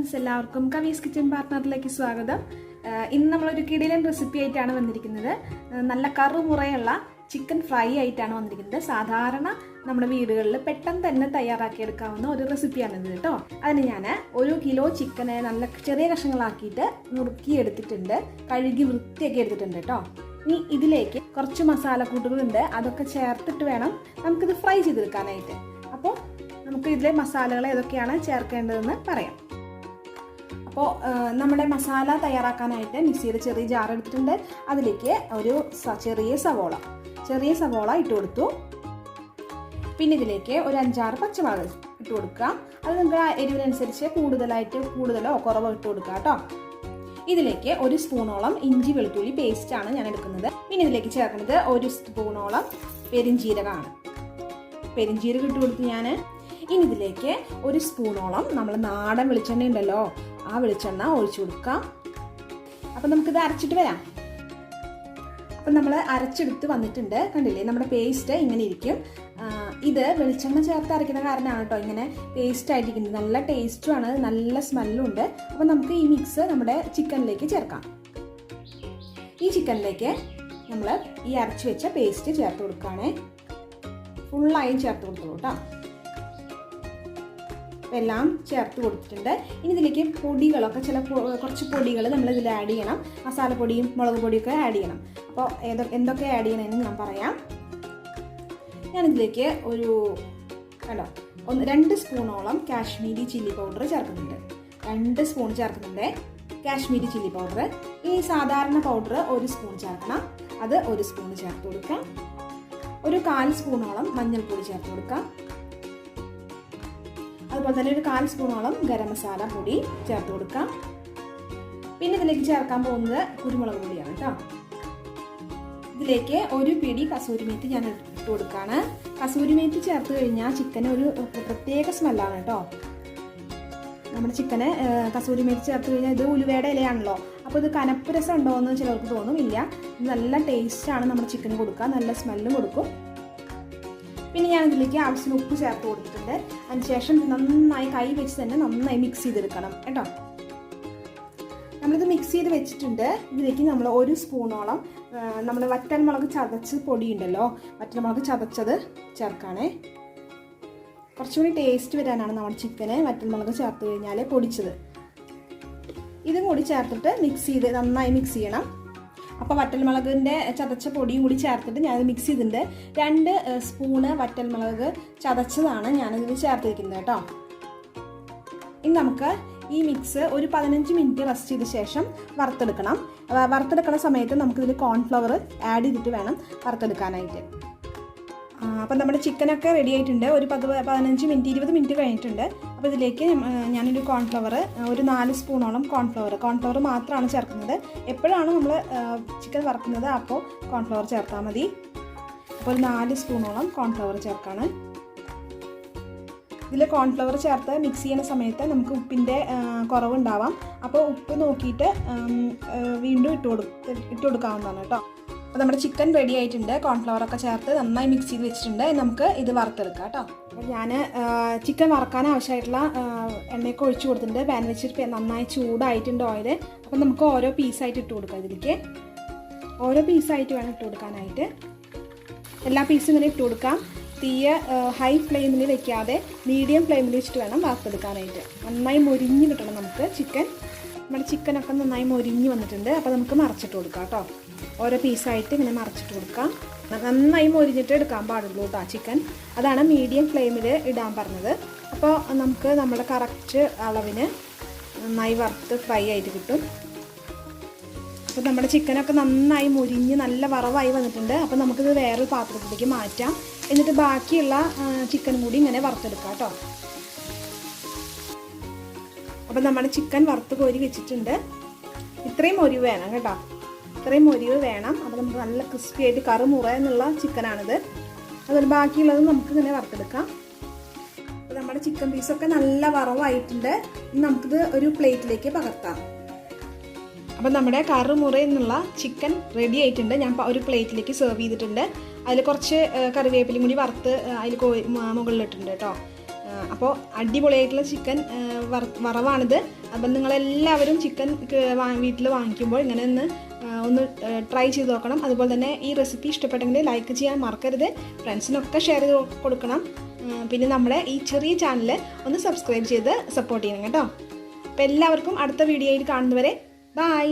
Friends, എല്ലാവർക്കും കവീസ് kitchen പാർട്ട്ണറിലേക്ക് സ്വാഗതം. ഇന്ന് നമ്മളൊരു കിടിലൻ റെസിപ്പി ആയിട്ടാണ് വന്നിരിക്കുന്നത്. നല്ല കറുമുറയുള്ള ചിക്കൻ ഫ്രൈ ആയിട്ടാണ് വന്നിരിക്കുന്നത്. സാധാരണ നമ്മുടെ വീടുകളിൽ പെട്ടെന്ന് തന്നെ തയ്യാറാക്കിയെടുക്കാവുന്ന ഒരു റെസിപ്പിയാണിത് കേട്ടോ. അതിന് ഞാൻ 1 കിലോ ചിക്കനെ നല്ല ചെറിയ കഷ്ണങ്ങളാക്കിയിട്ട് നുറുക്കിയെടുത്തിട്ടുണ്ട്, കഴുകി വൃത്തിയാക്കി എടുത്തിട്ടുണ്ട് കേട്ടോ. ഇനി ഇതിലേക്ക് കുറച്ച് മസാലക്കൂട്ടുകളുണ്ട്, അതൊക്കെ ചേർത്തിട്ട് വേണം നമുക്കിത് ഫ്രൈ ചെയ്തെടുക്കാനായിട്ട്. അപ്പോൾ നമുക്ക് ഇതിലെ മസാലകൾ ഏതൊക്കെയാണ് ചേർക്കേണ്ടതെന്ന് പറയാം. അപ്പോൾ നമ്മുടെ മസാല തയ്യാറാക്കാനായിട്ട് മിക്സിയുടെ ചെറിയ ജാർ എടുത്തിട്ടുണ്ട്. അതിലേക്ക് ഒരു ചെറിയ സവോള ഇട്ട് കൊടുത്തു. പിന്നെ ഇതിലേക്ക് ഒരു 5-6 പച്ചമുളക് ഇട്ട് കൊടുക്കുക. അത് നിങ്ങൾക്ക് എരിവിനനുസരിച്ച് കൂടുതലോ കുറവോ ഇട്ട് കൊടുക്കുക കേട്ടോ. ഇതിലേക്ക് 1 സ്പൂണോളം ഇഞ്ചി വെളുത്തുള്ളി പേസ്റ്റാണ് ഞാൻ എടുക്കുന്നത്. പിന്നെ ഇതിലേക്ക് ചേർക്കുന്നത് 1 സ്പൂണോളം പെരിഞ്ജീരകമാണ്. പെരിഞ്ജീരകം ഇട്ട് കൊടുത്ത് ഞാൻ. ഇനി ഇതിലേക്ക് 1 സ്പൂണോളം നമ്മൾ നാടൻ വെളിച്ചെണ്ണ ഉണ്ടല്ലോ, ആ വെളിച്ചെണ്ണ ഒഴിച്ചു കൊടുക്കാം. അപ്പം നമുക്കിത് അരച്ചിട്ട് വരാം. അപ്പം നമ്മൾ അരച്ചെടുത്ത് വന്നിട്ടുണ്ട്, കണ്ടില്ലേ നമ്മുടെ പേസ്റ്റ് ഇങ്ങനെ ഇരിക്കും. ഇത് വെളിച്ചെണ്ണ ചേർത്ത് അരയ്ക്കുന്ന കാരണമാണ് കേട്ടോ ഇങ്ങനെ പേസ്റ്റ് ആയിട്ടിരിക്കുന്നത്. നല്ല ടേസ്റ്റുമാണ്, നല്ല സ്മെല്ലും ഉണ്ട്. അപ്പം നമുക്ക് ഈ മിക്സ് നമ്മുടെ ചിക്കനിലേക്ക് ചേർക്കാം. ഈ ചിക്കനിലേക്ക് നമ്മൾ ഈ അരച്ച് വെച്ച പേസ്റ്റ് ചേർത്ത് കൊടുക്കുകയാണേ. ഫുള്ളായും ചേർത്ത് കൊടുത്തോളൂ കേട്ടോ. എല്ലാം ചേർത്ത് കൊടുത്തിട്ടുണ്ട്. ഇനി ഇതിലേക്ക് പൊടികളൊക്കെ കുറച്ച് പൊടികൾ നമ്മൾ ഇതിൽ ആഡ് ചെയ്യണം. മസാലപ്പൊടിയും മുളക് പൊടിയൊക്കെ ആഡ് ചെയ്യണം. അപ്പോൾ എന്തൊക്കെ ആഡ് ചെയ്യണമെന്ന് ഞാൻ പറയാം. ഞാനിതിലേക്ക് 2 സ്പൂണോളം കാശ്മീരി ചില്ലി പൗഡർ ചേർക്കുന്നുണ്ട്. 2 സ്പൂൺ ചേർക്കുന്നുണ്ട് കാശ്മീരി ചില്ലി പൗഡർ. ഈ സാധാരണ പൗഡർ 1 സ്പൂൺ ചേർക്കണം, അത് 1 സ്പൂൺ ചേർത്ത് കൊടുക്കാം. ഒരു 1/4 സ്പൂണോളം മഞ്ഞൾപ്പൊടി ചേർത്ത് കൊടുക്കാം. അതുപോലെ തന്നെ ഒരു 1/4 സ്പൂണോളം ഗരം മസാല പൊടി ചേർത്ത് കൊടുക്കാം. പിന്നെ ഇതിലേക്ക് ചേർക്കാൻ പോകുന്നത് കുരുമുളക് പൊടിയാണ് കേട്ടോ. ഇതിലേക്ക് 1 പിടി കസൂരി മേത്തി ഞാൻ ഇട്ട് കൊടുക്കുകയാണ്. കസൂരി മേത്തി ചേർത്ത് കഴിഞ്ഞാൽ ചിക്കന് ഒരു പ്രത്യേക സ്മെല്ലാണ് കേട്ടോ. നമ്മുടെ ചിക്കന് കസൂരി മേത്തി ചേർത്ത് കഴിഞ്ഞാൽ ഇത് ഉലുവയുടെ ഇലയാണല്ലോ, അപ്പോൾ ഇത് കനപ്പ് രസം ഉണ്ടോ എന്ന് ചിലർക്ക് തോന്നും. ഇല്ല, ഇത് നല്ല ടേസ്റ്റാണ് നമ്മുടെ ചിക്കന് കൊടുക്കുക, നല്ല സ്മെല്ലും കൊടുക്കും. പിന്നെ ഞാൻ ഇതിലേക്ക് ആവശ്യത്തിന് ഉപ്പ് ചേർത്ത് കൊടുത്തിട്ടുണ്ട്. അതിനുശേഷം നന്നായി കൈ വെച്ച് തന്നെ നന്നായി മിക്സ് ചെയ്തെടുക്കണം കേട്ടോ. നമ്മളിത് മിക്സ് ചെയ്ത് വെച്ചിട്ടുണ്ട്. ഇതിലേക്ക് നമ്മൾ 1 സ്പൂണോളം നമ്മൾ വറ്റൽമുളക് ചതച്ച് പൊടിയുണ്ടല്ലോ, വറ്റൽമുളക് ചതച്ചത് ചേർക്കാണേ. കുറച്ചുകൂടി ടേസ്റ്റ് വരാനാണ് നമ്മുടെ ചിക്കന് വറ്റൽമുളക് ചേർത്ത് കഴിഞ്ഞാൽ പൊടിച്ചത്. ഇതും കൂടി ചേർത്തിട്ട് നന്നായി മിക്സ് ചെയ്യണം. അപ്പോൾ വറ്റൽമുളകിൻ്റെ ചതച്ച പൊടിയും കൂടി ചേർത്തിട്ട് ഞാനത് മിക്സ് ചെയ്തിട്ടുണ്ട്. 2 സ്പൂണ് വറ്റൽമുളക് ചതച്ചതാണ് ഞാനിതിൽ ചേർത്തിരിക്കുന്നത് കേട്ടോ. ഇനി നമുക്ക് ഈ മിക്സ് ഒരു 15 മിനിറ്റ് റെസ്റ്റ് ചെയ്ത ശേഷം വറുത്തെടുക്കണം. വറുത്തെടുക്കുന്ന സമയത്ത് നമുക്കിതിൽ കോൺഫ്ലവർ ആഡ് ചെയ്തിട്ട് വേണം വറുത്തെടുക്കാനായിട്ട്. അപ്പം നമ്മുടെ ചിക്കനൊക്കെ റെഡി ആയിട്ടുണ്ട്. ഒരു 15 മിനിറ്റ് 20 മിനിറ്റ് കഴിഞ്ഞിട്ടുണ്ട്. അപ്പോൾ ഇതിലേക്ക് ഞാനൊരു കോൺഫ്ലവർ, ഒരു 4 സ്പൂണോളം കോൺഫ്ലവർ മാത്രമാണ് ചേർക്കുന്നത്. എപ്പോഴാണ് നമ്മൾ ചിക്കൻ വറുക്കുന്നത് അപ്പോൾ കോൺഫ്ലവർ ചേർത്താൽ മതി. അപ്പോൾ ഒരു 4 സ്പൂണോളം കോൺഫ്ലവർ ചേർക്കാണ്. ഇതിൽ കോൺഫ്ലവർ ചേർത്ത് മിക്സ് ചെയ്യുന്ന സമയത്ത് നമുക്ക് ഉപ്പിൻ്റെ കുറവുണ്ടാവാം. അപ്പോൾ ഉപ്പ് നോക്കിയിട്ട് വീണ്ടും ഇട്ട് കൊടുക്കാവുന്നതാണ് കേട്ടോ. അപ്പോൾ നമ്മുടെ ചിക്കൻ റെഡി ആയിട്ടുണ്ട്. കോൺഫ്ലവറൊക്കെ ചേർത്ത് നന്നായി മിക്സ് ചെയ്ത് വെച്ചിട്ടുണ്ട്. നമുക്ക് ഇത് വറുത്തെടുക്കാം കേട്ടോ. അപ്പോൾ ഞാൻ ചിക്കൻ വറുക്കാൻ ആവശ്യമായിട്ടുള്ള എണ്ണയൊക്കെ ഒഴിച്ച് കൊടുത്തിട്ടുണ്ട്. പാൻ വെച്ചിട്ട് നന്നായി ചൂടായിട്ടുണ്ട് ഓയിൽ. അപ്പോൾ നമുക്ക് ഓരോ പീസായിട്ട് ഇട്ട് കൊടുക്കാം. ഇതിലേക്ക് ഓരോ പീസായിട്ട് വേണം ഇട്ട് കൊടുക്കാനായിട്ട്. എല്ലാ പീസും ഇങ്ങനെ ഇട്ട് കൊടുക്കാം. തീയ ഹൈ ഫ്ലെയിമിൽ വെക്കാതെ മീഡിയം ഫ്ലെയിമിൽ വെച്ചിട്ട് വേണം വറുത്തെടുക്കാനായിട്ട്. നന്നായി മൊരിഞ്ഞ് കിട്ടണം നമുക്ക് ചിക്കൻ. നമ്മുടെ ചിക്കനൊക്കെ നന്നായി മൊരിഞ്ഞ് വന്നിട്ടുണ്ട്. അപ്പോൾ നമുക്ക് മറച്ചിട്ട് കൊടുക്കാം കേട്ടോ. ഓരോ പീസായിട്ട് ഇങ്ങനെ മറച്ചിട്ട് കൊടുക്കാം. നന്നായി മൊരിഞ്ഞിട്ട് എടുക്കാൻ പാടുള്ളൂ കേട്ടോ ചിക്കൻ. അതാണ് മീഡിയം ഫ്ലെയിമിൽ ഇടാൻ പറഞ്ഞത്. അപ്പോൾ നമുക്ക് നമ്മുടെ കറക്റ്റ് അളവിന് നന്നായി വറുത്ത് ഫ്രൈ ആയിട്ട് കിട്ടും. അപ്പോൾ നമ്മുടെ ചിക്കനൊക്കെ നന്നായി മൊരിഞ്ഞ് നല്ല വറവായി വന്നിട്ടുണ്ട്. അപ്പോൾ നമുക്കിത് വേറൊരു പാത്രത്തിലേക്ക് മാറ്റാം. എന്നിട്ട് ബാക്കിയുള്ള ചിക്കൻ കൂടി ഇങ്ങനെ വറുത്തെടുക്കാം കേട്ടോ. അപ്പോൾ നമ്മുടെ ചിക്കൻ വറുത്ത് കോരി വെച്ചിട്ടുണ്ട്. ഇത്രയും മൊരിവ് വേണം കേട്ടോ, ഇത്രയും മൊരിവ് വേണം. അപ്പോൾ നമുക്ക് നല്ല ക്രിസ്പി ആയിട്ട് കറുമുറ എന്നുള്ള ചിക്കനാണിത്. അതുപോലെ ബാക്കിയുള്ളത് നമുക്ക് ഇങ്ങനെ വറുത്തെടുക്കാം. അപ്പോൾ നമ്മുടെ ചിക്കൻ പീസൊക്കെ നല്ല വറവായിട്ടുണ്ട്. നമുക്കിത് ഒരു പ്ലേറ്റിലേക്ക് പകർത്താം. അപ്പോൾ നമ്മുടെ കറുമുറ എന്നുള്ള ചിക്കൻ റെഡി ആയിട്ടുണ്ട്. ഞാൻ ഒരു പ്ലേറ്റിലേക്ക് സെർവ് ചെയ്തിട്ടുണ്ട്. അതിൽ കുറച്ച് കറിവേപ്പിലയും കൂടി വറുത്ത് അതിൽ മുകളിലിട്ടുണ്ട് കേട്ടോ. അപ്പോൾ അടിപൊളിയായിട്ടുള്ള ചിക്കൻ വറവാണിത്. അപ്പം നിങ്ങളെല്ലാവരും ചിക്കൻ വീട്ടിൽ വാങ്ങിക്കുമ്പോൾ ഇങ്ങനെ ഒന്ന് ട്രൈ ചെയ്ത് നോക്കണം. അതുപോലെ തന്നെ ഈ റെസിപ്പി ഇഷ്ടപ്പെട്ടെങ്കിൽ ലൈക്ക് ചെയ്യാൻ മറക്കരുത്. ഫ്രണ്ട്സിനൊക്കെ ഷെയർ ചെയ്ത് കൊടുക്കണം. പിന്നെ നമ്മുടെ ഈ ചെറിയ ചാനൽ ഒന്ന് സബ്സ്ക്രൈബ് ചെയ്ത് സപ്പോർട്ട് ചെയ്യണം കേട്ടോ. അപ്പോൾ എല്ലാവർക്കും അടുത്ത വീഡിയോയിൽ കാണുന്നവരെ ബൈ.